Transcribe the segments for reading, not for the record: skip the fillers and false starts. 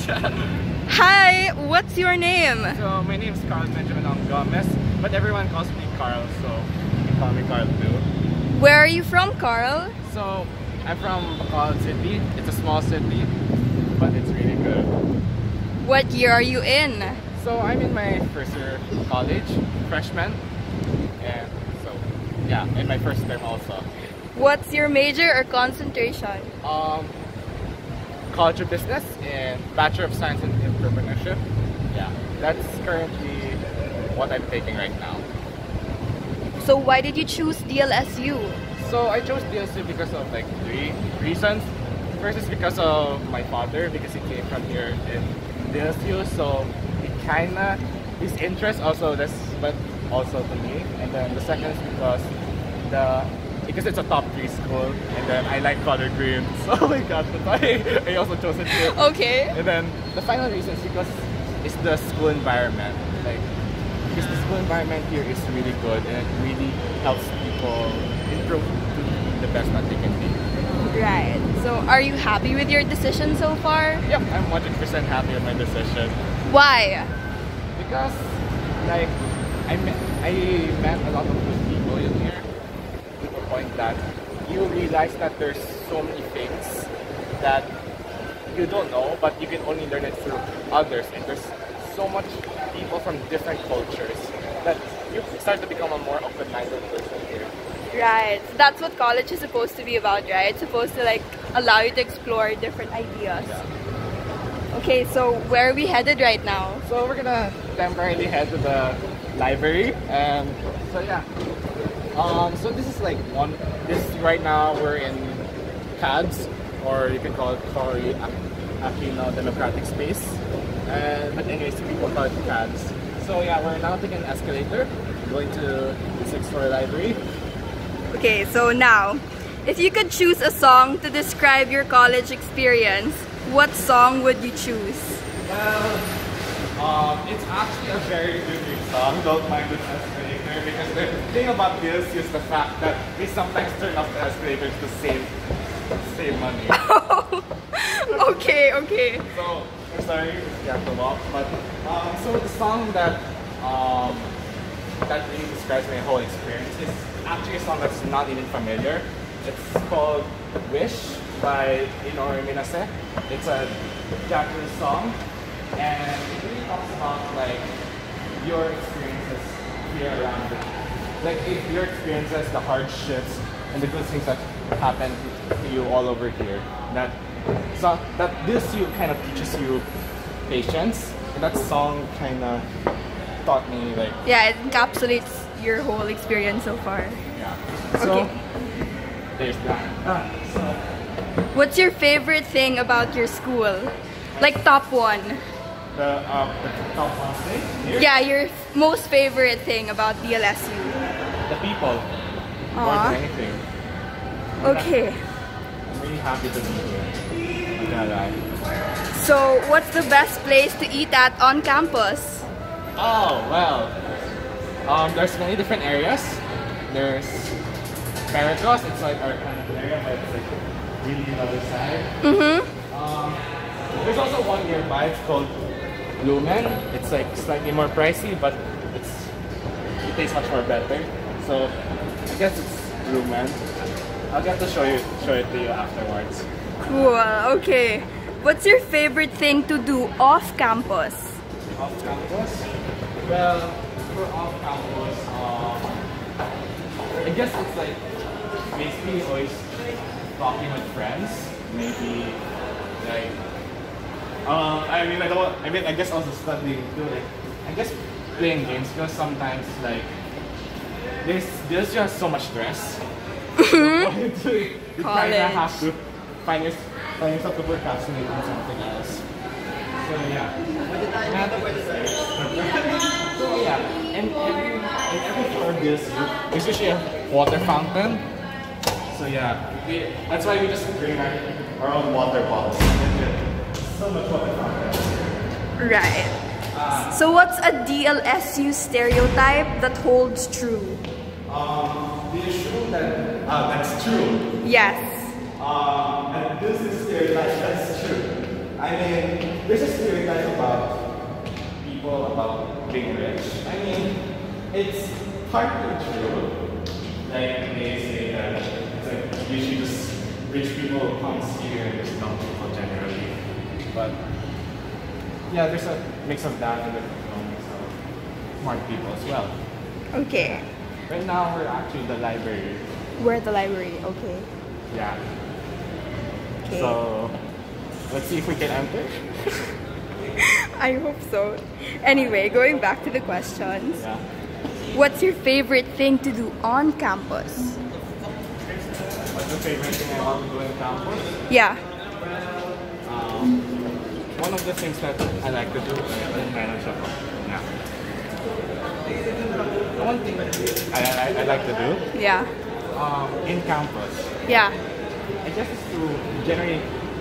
Hi, what's your name? So my name is Karl Gomez, but everyone calls me Karl, so you can call me Karl too. Where are you from, Karl? So I'm from Bacolod City. It's a small city, but it's really good. What year are you in? So I'm in my first year of college, freshman, and so yeah, in my first term also. What's your major or concentration? College of Business and Bachelor of Science in Entrepreneurship. Yeah, that's currently what I'm taking right now. So why did you choose DLSU? So I chose DLSU because of like 3 reasons. First is because of my father, because he came from here in DLSU, so he kinda, his interest also, but also to me. And then the second is because it's a top 3 school, and then I like color green. So oh my god, that's why I also chose it here. Okay. And then the final reason is because it's the school environment. Because the school environment here is really good, and it really helps people improve to the best that they can be. Right. So are you happy with your decision so far? Yep, I'm 100% happy with my decision. Why? Because like I met a lot of good people in here, to the point that you realize that there's so many things that you don't know, but you can only learn it through others, and there's so much people from different cultures that you start to become a more open-minded person here. Right. That's what college is supposed to be about, right? It's supposed to like allow you to explore different ideas. Yeah. Okay, so where are we headed right now? So we're gonna temporarily head to the library, and so yeah. So this is like right now we're in CADS, or you can call it Cory Aquino Democratic Space. But anyways, people call it CADS. So yeah, we're now taking an escalator, going to the 6th floor library. Okay, so now, if you could choose a song to describe your college experience, what song would you choose? Well, it's actually a very good song, Don't Mind This Escalator, because the thing about this is the fact that we sometimes turn off the escalators to save money. Okay. So, I'm sorry if you have to walk, but so the song that really describes my whole experience is actually a song that's not even familiar. It's called Wish by Minore Inase. It's a Japanese song, and it really talks about like your experiences here around it. Like your experiences, the hardships, and the good things that happen to you all over here. That this kind of teaches you patience, and that song kind of taught me like. Yeah, it encapsulates your whole experience so far. Yeah. So okay. There's that. What's your favorite thing about your school? Like top one. The top one thing here? Yeah, your most favorite thing about DLSU. The people. More than anything. Okay. I'm really happy to be here. I'm gonna lie. So, what's the best place to eat at on campus? Oh, well. There's many different areas. There's Pericos, it's like our kind of area, but it's like really the other side. There's also one nearby, it's called Lumen. It's like slightly more pricey, but it tastes much more better. So I guess it's Lumen. I'll get to show it to you afterwards. Cool, okay. What's your favorite thing to do off campus? Off campus? Well, for off campus, I guess it's like basically always talking with friends. Maybe like I guess also studying too. Like I guess playing games, because sometimes like there's just so much stress. You kind of have to find yourself to procrastinate on something else. So yeah. So yeah, and every floor of this, there's usually a water fountain. So yeah, that's why we just bring our own water bottles. So much water fountain. Right. So what's a DLSU stereotype that holds true? The issue that's true. Yes. And this is stereotype that's true. I mean, there's a stereotype about people about being rich. I mean, it's partly true. Like they say that it's like usually just rich people comes here and just dumb people generally. But yeah, there's a mix of that and there's a mix of smart people as well. Okay. Right now we're actually in the library. We're at the library, okay. Yeah. Okay. So let's see if we can enter. I hope so. Anyway, going back to the questions. Yeah. What's your favorite thing to do on campus? What's the favorite thing I want to do in campus? Yeah. One of the things that I like to do is Cioco. Yeah. One thing I like to do Yeah. in campus, Yeah. I guess is to generally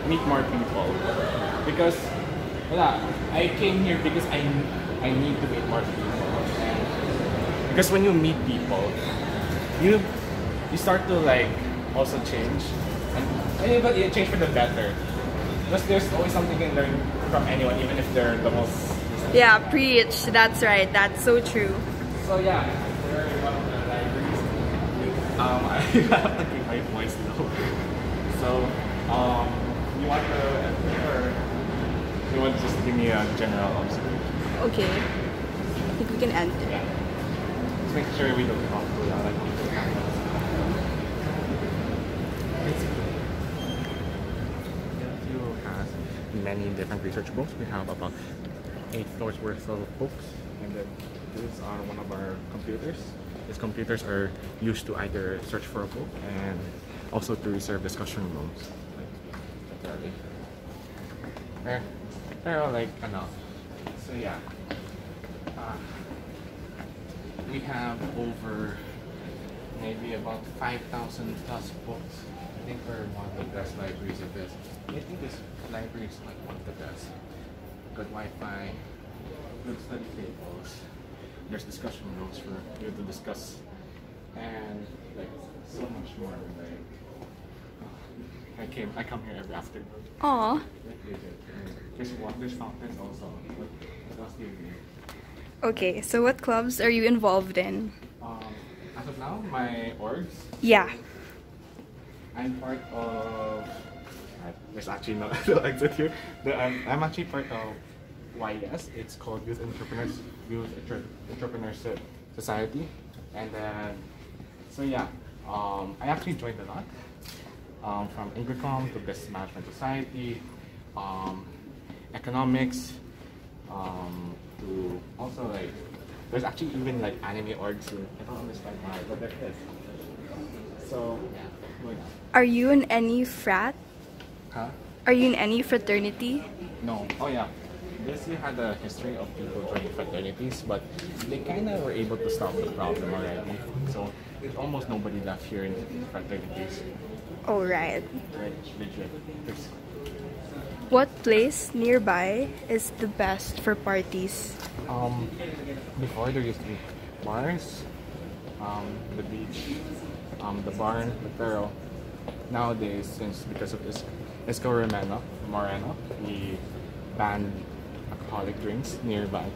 meet more people. Because I came here because I need to meet more people. And because when you meet people, you start to like also change. But you change for the better. Because there's always something you can learn from anyone, even if they're the most... Yeah, preach. That's right. That's so true. So yeah, we're in one of the libraries. I have to keep my voice low. So, you want to enter or you want to just give me a general observation? Okay. I think we can enter. Yeah. Just make sure we don't talk too loud. DLSU has many different research books. We have about 8 floors worth of books, and then these are one of our computers. These computers are used to either search for a book and also to reserve discussion rooms. They're all like enough. So yeah, we have over maybe about 5,000 plus books. I think we're one of the best libraries of this. I think this library is like one of the best. Good Wi-Fi, good study tables. There's discussion rooms for you to discuss, and like so much more. Like I come here every afternoon. Aww. There's fountains also. What else do you need? Okay, so what clubs are you involved in? As of now, my orgs. Yeah. I'm part of. There's actually no exit here. I'm actually part of YES. It's called Youth Entrepreneurship Society, and then so yeah, I actually joined a lot. From Ingricom to Business Management Society, economics, to also like there's actually even like anime orgs here. I don't understand why, but there is. So yeah. Are you in any frat? Huh? Are you in any fraternity? No. Oh yeah. This year had a history of people joining fraternities, but they kind of were able to stop the problem already. So there's almost nobody left here in fraternities. Oh, right. Legit. What place nearby is the best for parties? Before there used to be bars, the beach, the barn, the nowadays, because of this Moreno, we banned alcoholic drinks nearby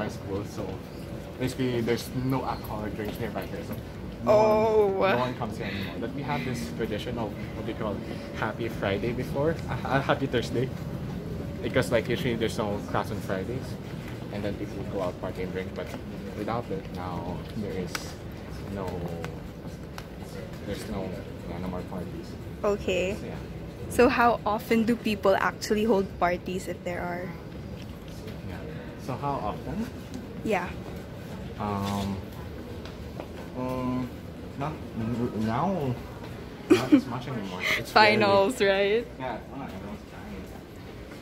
schools. So basically, there's no alcoholic drinks nearby here. So no one comes here anymore. But we have this tradition of what they call Happy Friday before, Happy Thursday, because like usually there's no class on Fridays, and then people go out party and drink. But without it, now there's no more parties. Okay. So, yeah. So how often do people actually hold parties if there are? Yeah. So how often? Yeah. Not now. Not as much anymore. It's Finals, right? Yeah, it's not. Everyone's trying.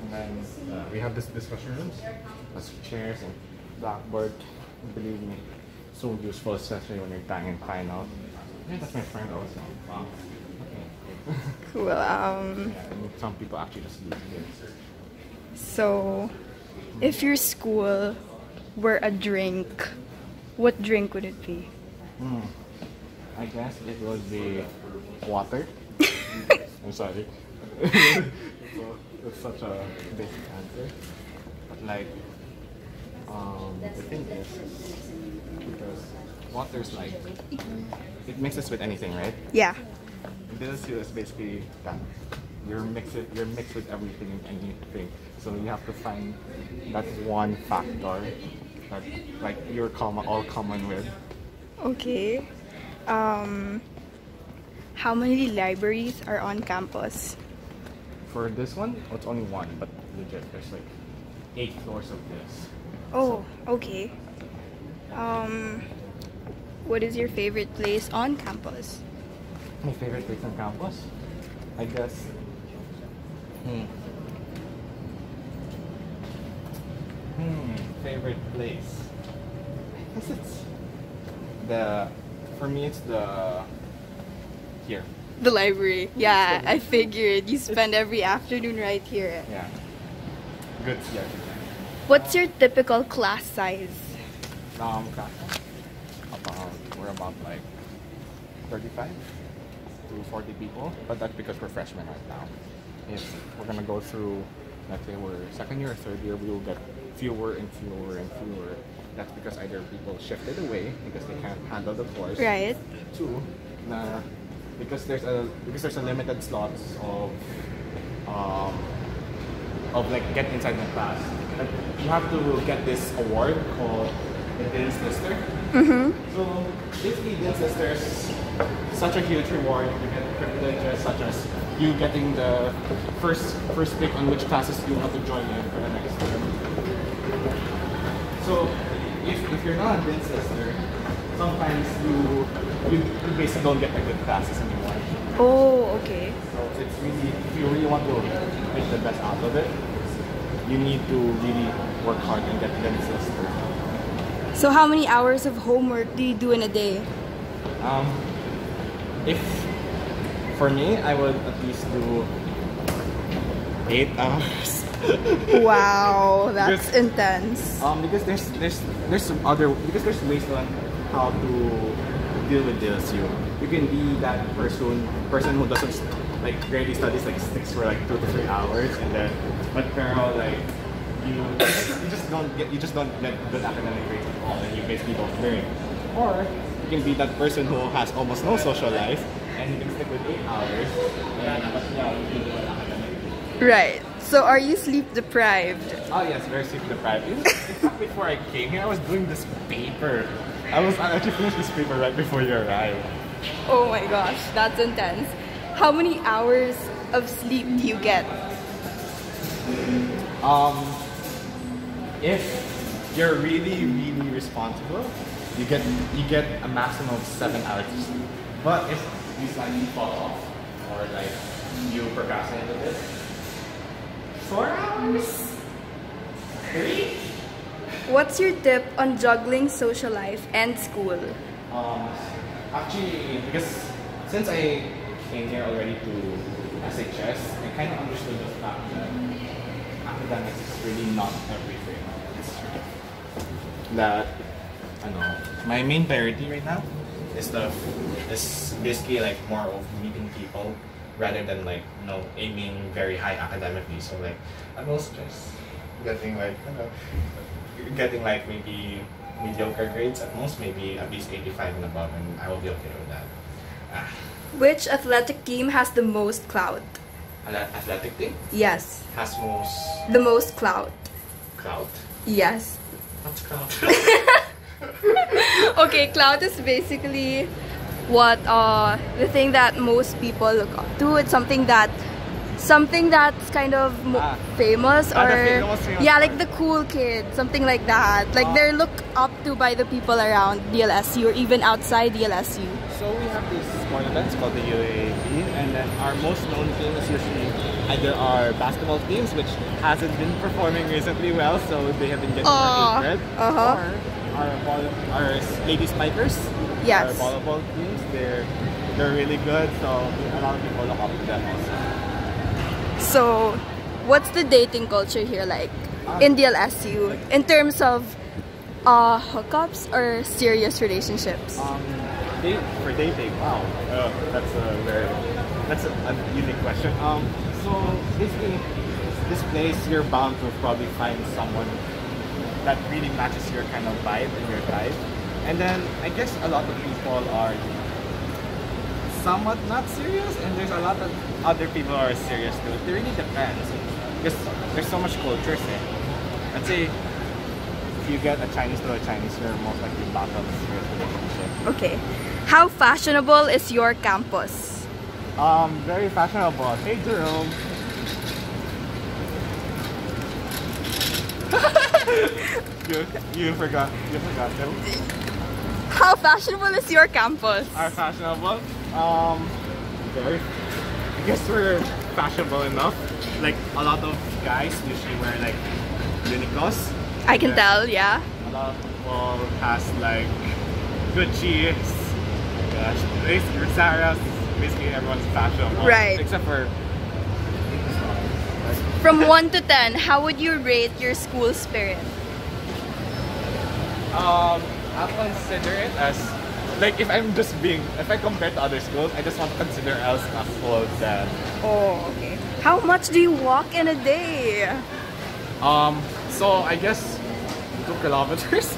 And then we have this discussion rooms, chairs and blackboard. Believe me, so useful, especially when you're dying in finals. Yeah, that's my friend also. Wow. Okay. Cool. Yeah, and some people actually just leave here. So, if your school were a drink, what drink would it be? I guess it would be water. I'm sorry. It's such a basic answer. But like, the thing is, because water's like, it mixes with anything, right? Yeah. DLSU is basically that. You're mixed with everything and anything. So you have to find that one factor that like you're all common with. Okay. How many libraries are on campus? For this one, it's only one, but legit, there's like 8 floors of this. Oh, okay. What is your favorite place on campus? My favorite place on campus? I guess. Favorite place? I guess it's for me it's here. The library. Yeah, I figured you spend every afternoon right here. Yeah. Good here. What's your typical class size? Class. We're about like 35 to 40 people, but that's because we're freshmen right now. If we're gonna go through, let's say we're second year or third year, we will get fewer and fewer and fewer. That's because either people shifted away because they can't handle the course. Right. 2, because there's a limited slots of like get inside the class. Like you have to get this award called the Dean's Lister. So basically, Dean's Lister is such a huge reward. You get privileges such as you getting the first pick on which classes you want to join in for the next term. So if you're not a Dean's Lister, sometimes you basically don't get the good classes anymore. Oh, okay. So it's really, if you really want to make the best out of it, you need to really work hard and get Dean's Lister. So how many hours of homework do you do in a day? If for me, I would at least do 8 hours. Wow, that's intense. Because there's some other, because there's ways on how to deal with DLSU. You can be that person who doesn't like really studies, like sticks for like 2 to 3 hours, and then but Karl, like you just don't get good academic grades at all, and you basically don't learn. Or you can be that person who has almost no social life, and you can stick with 8 hours, but yeah, you can do it academically. Right. So are you sleep deprived? Oh yes, very sleep deprived. In fact, before I came here, I was doing this paper. I actually finished this paper right before you arrived. Oh my gosh, that's intense. How many hours of sleep do you get? If you're really, really responsible, you get a maximum of 7 hours of sleep. But if you slightly fall off or like you procrastinate a bit, 4 hours? 3? What's your tip on juggling social life and school? Actually, because since I came here already to SHS, I kind of understood the fact that academics is really not everything. That, I know, my main priority right now is basically like more of meeting people rather than like aiming very high academically. So like I'm also just getting like maybe mediocre grades at most, maybe at least 85 and above, and I will be okay with that. Which athletic team has the most clout? Athletic team? Yes. Has the most clout. Clout? Yes. What's clout? Okay, clout is basically what the thing that most people look up to. It's something that's kind of famous, or yeah, like the cool kid, something like that. Like they're looked up to by the people around DLSU or even outside DLSU. So we have these small events called the UAAP, and then our most known team is usually either our basketball teams, which hasn't been performing recently well, so they have been getting more hatred, or our lady spikers. Yes. Our volleyball teams, they're really good, so a lot of people look up to them also. So, what's the dating culture here like in DLSU in terms of hookups or serious relationships? For dating, wow, that's a unique question. So basically, this place, you're bound to probably find someone that really matches your kind of vibe and your type. And then I guess a lot of people are somewhat not serious, and there's a lot of other people who are serious too. It really depends. Because there's so much cultures eh. I'd say if you get a Chinese to a Chinese, you're most likely back on a serious relationship. Okay. How fashionable is your campus? Very fashionable. Hey Jerome. you forgot them. How fashionable is your campus? Are fashionable? Very. I guess we're fashionable enough. Like a lot of guys usually wear like Uniqlos. I can tell, yeah. A lot of people has like Gucci, Zara's. Basically everyone's fashionable. Right. Except for. From 1 to 10, how would you rate your school spirit? I'll consider it as like if I compare to other schools, I just want to consider us a full 10. Oh, okay. How much do you walk in a day? So I guess 2 kilometers.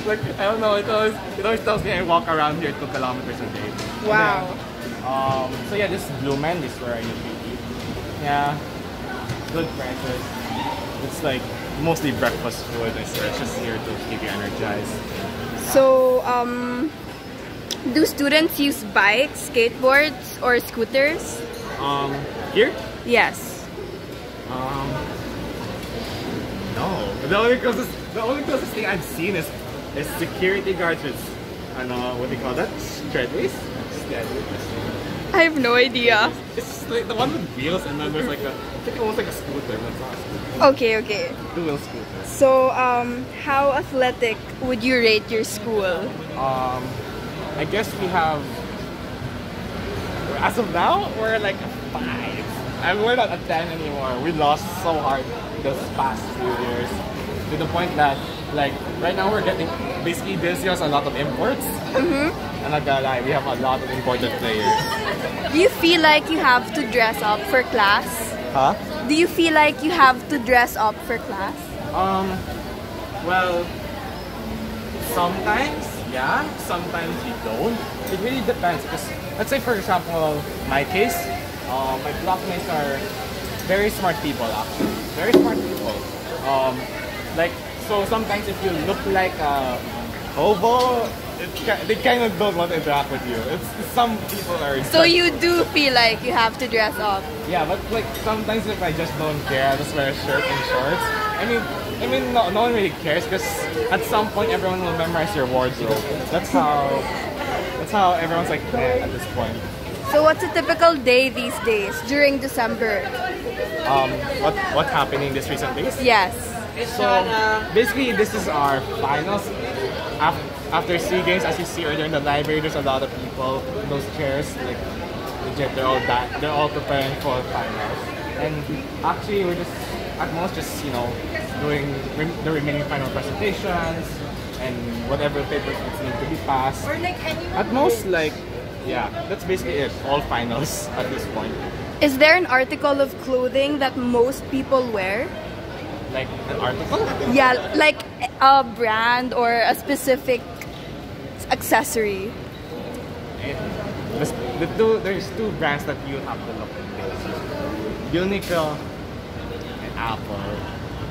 Like I don't know. It always tells me I walk around here 2 kilometers a day. Wow. Then, so yeah, this is Blue Man. This is where I usually eat. Yeah, good prices. It's like mostly breakfast food. I swear, it's just here to keep you energized. So, do students use bikes, skateboards, or scooters? Here? Yes. No. The only closest thing I've seen is security guards with, what do you call that? Treadways? I have no idea. It's just like the one with wheels, and then there's like I think almost like a scooter, but it's not a scooter. Okay, okay. 2-wheel scooter. So, how athletic would you rate your school? I guess we have, as of now, we're like a 5. And we're not a 10 anymore. We lost so hard this past few years to the point that, like, right now we're getting, basically this year's a lot of imports. I'm not gonna lie, we have a lot of imported players. Do you feel like you have to dress up for class? Huh? Do you feel like you have to dress up for class? Well, sometimes, yeah, sometimes you don't. It really depends, because let's say for example, my case, my blockmates are very smart people actually. Very smart people. Like, so sometimes if you look like a hobo, they kind of don't want to interact with you. Some people are. So you do feel like you have to dress up? Yeah, but like sometimes if I just don't care, I just wear a shirt and shorts. I mean, no one really cares because at some point everyone will memorize your wardrobe. That's how everyone's like at this point. So what's a typical day these days during December? What's happening this recent days? Yes. So basically, this is our finals. After SEA Games, as you see earlier in the library, there's a lot of people in those chairs. Like legit, they're all preparing for finals. And actually, we're just at most just doing the remaining final presentations and whatever papers need to be passed. Or like any. At most, like yeah, that's basically it. All finals at this point. Is there an article of clothing that most people wear? Like an article? Yeah, like a brand or a specific accessory. There's 2 brands that you have to look into. Uniqlo and Apple.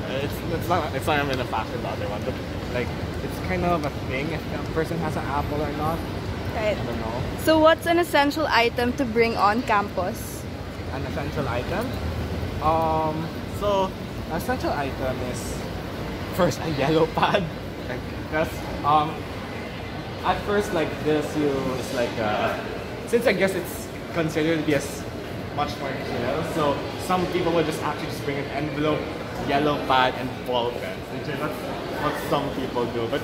It's not even a fashion, the other one, but like it's kind of a thing if a person has an Apple or not. Right. I don't know. So what's an essential item to bring on campus? An essential item? So an essential item is first a yellow pad. Because at first like this is like since I guess it's considered to be much more chill, so some people will just actually just bring an envelope, yellow pad, and ball pens. That's what some people do. But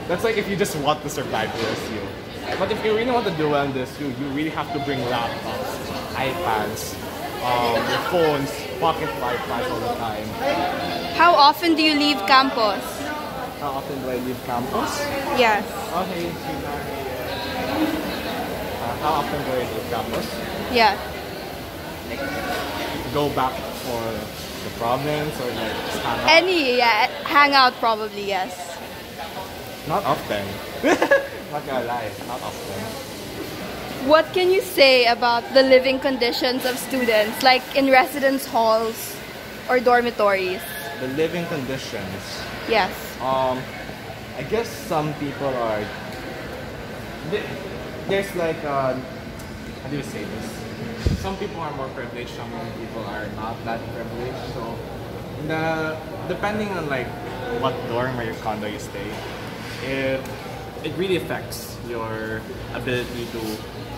that's like if you just want to survive DLSU. But if you really want to do well in this, you really have to bring laptops, iPads, your phones, pocket Wi-Fi all the time. How often do you leave campus? How often do I leave campus? Yes. Okay, how often do I leave campus? Yeah. go back for the province or like just hang out? Any, yeah, hang out probably, yes. Not often. Not gonna lie, not often. What can you say about the living conditions of students, like in residence halls or dormitories? The living conditions. Yes. I guess some people are. There's like, how do you say this? Some people are more privileged, some people are not that privileged. So, depending on like what dorm or your condo you stay, it really affects your ability to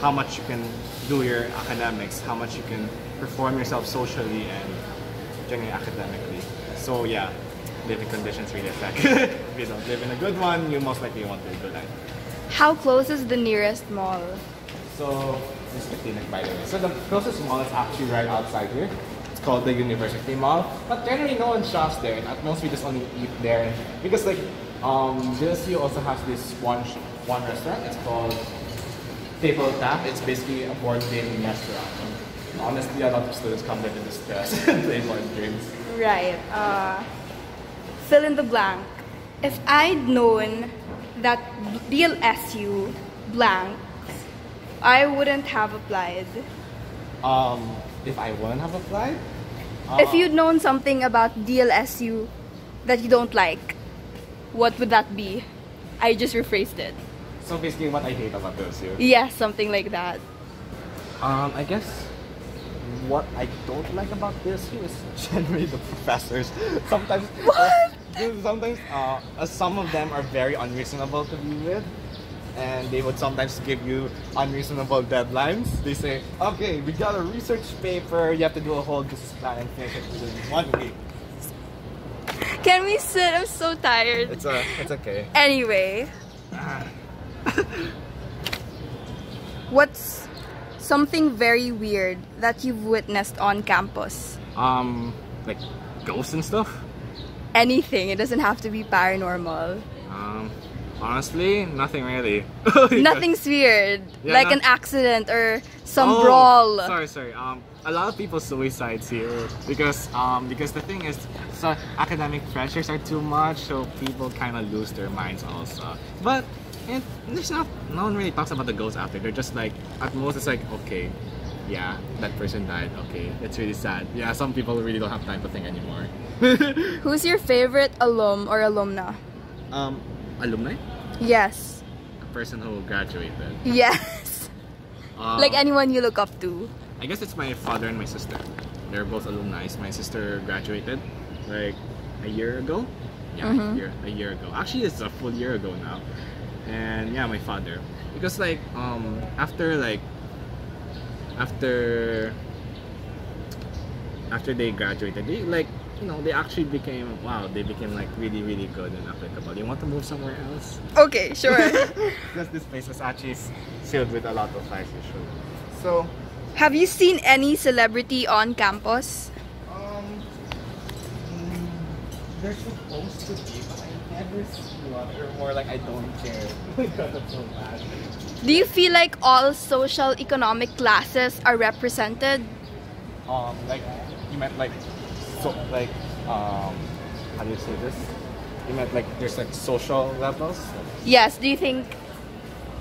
how much you can do your academics, how much you can perform yourself socially and generally academically. So yeah, living conditions really affect. If you don't live in a good one, you most likely won't do good at it. How close is the nearest mall? So, this is the clinic, by the way. So the closest mall is actually right outside here. It's called the University Mall. But generally no one shops there, and at most we just only eat there. Because like, DLSU also has this one restaurant. It's called Table Tap. It's basically a board game restaurant. And honestly, a lot of students come there to discuss and play board games. Right. Fill in the blank. If I'd known that DLSU blanks, I wouldn't have applied. If I wouldn't have applied? If you'd known something about DLSU that you don't like, what would that be? I just rephrased it. So basically what I hate about DLSU? Yes, something like that. I guess what I don't like about DLSU is generally the professors. Sometimes, some of them are very unreasonable to be with, and they would sometimes give you unreasonable deadlines. They say, okay, we got a research paper, you have to do a whole business plan and finish it within 1 week. Can we sit? I'm so tired. It's okay. Anyway. What's something very weird that you've witnessed on campus? Like ghosts and stuff? Anything. It doesn't have to be paranormal. Honestly, nothing really. Nothing's weird. Yeah, like an accident or some brawl. Sorry. A lot of people suicides here because the thing is, so academic pressures are too much, so people kind of lose their minds also. But no one really talks about the ghosts after. They're just like, at most it's like, okay, yeah, that person died. Okay, it's really sad. Yeah, some people really don't have time to think anymore. Who's your favorite alum or alumna? Alumni? Yes. A person who graduated. Yes. Like anyone you look up to. I guess it's my father and my sister. They're both alumni. My sister graduated like a year ago. Yeah, a year ago. Actually, it's a full year ago now. And yeah, my father. Because like after they graduated, they like, you know, they actually became, they became like really, really good and applicable. You want to move somewhere else? Okay, sure. Because this place is actually filled with a lot of life usually. So, have you seen any celebrity on campus? They're supposed to be, but I never see one. Or more like, I don't care. Because that's so bad. Do you feel like all social economic classes are represented? Like, you meant like, how do you say this? You meant like there's like social levels? Yes, do you think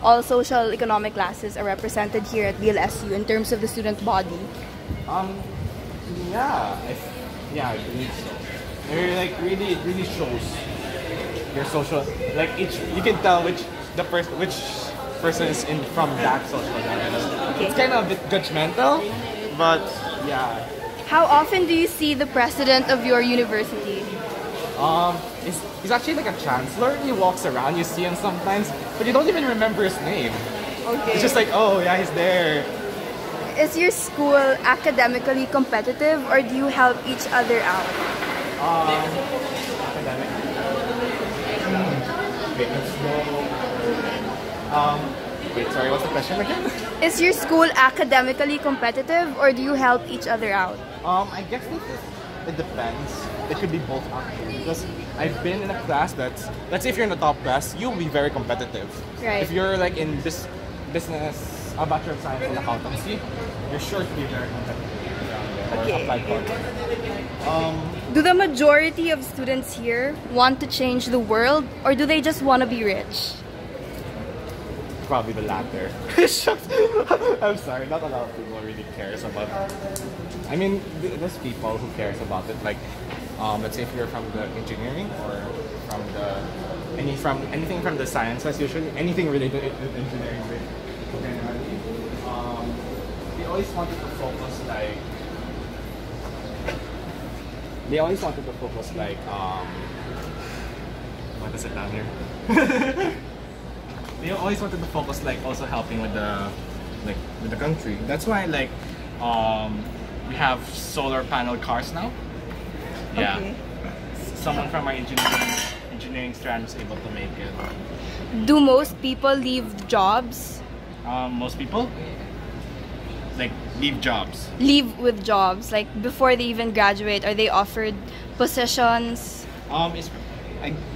all social economic classes are represented here at DLSU in terms of the student body? Yeah, I believe so. It really shows your social, like you can tell which person is from that social level. Okay. It's kind of a bit judgmental, but yeah. How often do you see the president of your university? He's actually like a chancellor. He walks around, you see him sometimes, but you don't even remember his name. Okay. It's just like, oh yeah, he's there. Is your school academically competitive, or do you help each other out? Academic. Wait, let's go. Wait, sorry, what's the question again? Is your school academically competitive, or do you help each other out? I guess it depends. It could be both actually, because I've been in a class that's, let's say if you're in the top class, you'll be very competitive. Right. If you're like in business a Bachelor of Science in Accountancy, you're sure to be very competitive around there, or apply for it. Do the majority of students here want to change the world, or do they just want to be rich? Probably the latter. I'm sorry, not a lot of people really cares about it. I mean, there's people who cares about it. Like, let's say if you're from the engineering or from the anything from the sciences, usually anything related to engineering, generally, they always wanted to focus like. They always wanted to focus like what is it down here? They always wanted to focus like also helping with the country. That's why like we have solar panel cars now. Yeah. Okay. Someone from our engineering strand was able to make it. Do most people leave jobs? Most people like leave jobs. Leave with jobs, like before they even graduate. Are they offered positions?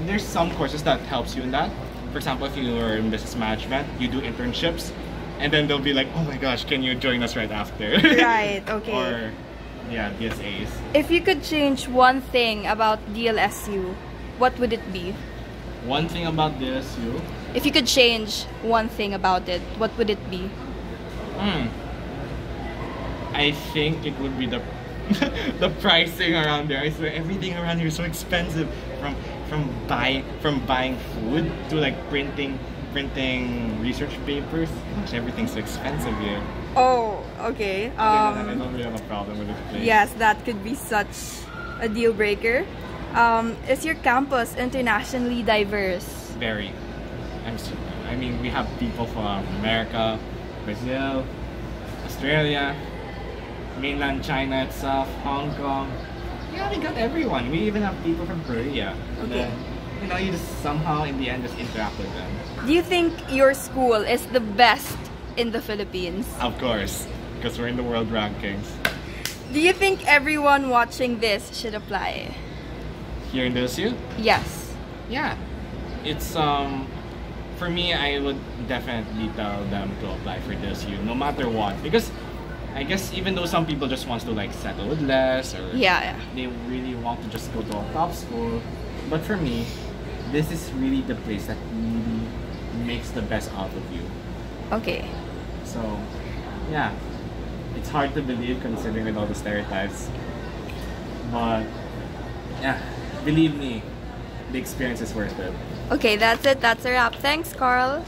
There's some courses that helps you in that. For example, if you are in business management, you do internships, and then they'll be like, "Oh my gosh, can you join us right after?" Right. Okay. Or yeah, DSAs. If you could change one thing about DLSU, what would it be? One thing about DLSU? If you could change one thing about it, what would it be? I think it would be the the pricing around there. I swear everything around here is so expensive. From buying food to like printing research papers. Gosh, everything's so expensive here. Oh, okay. I don't really have a problem with this place. Yes, that could be such a deal breaker. Is your campus internationally diverse? Very. I mean, we have people from America, Brazil, Australia, mainland China itself, Hong Kong. Yeah, we got everyone. We even have people from Korea. Okay. And then, you just somehow in the end just interact with them. Do you think your school is the best in the Philippines? Of course, because we're in the world rankings. Do you think everyone watching this should apply? Here in DLSU? Yes. Yeah. It's for me, I would definitely tell them to apply for DLSU no matter what, because I guess even though some people just want to like settle with less, or they really want to just go to a top school, but for me, this is really the place that really makes the best out of you. Okay. So, yeah, it's hard to believe considering with all the stereotypes, but yeah, believe me, the experience is worth it. Okay, that's it. That's a wrap. Thanks, Karl.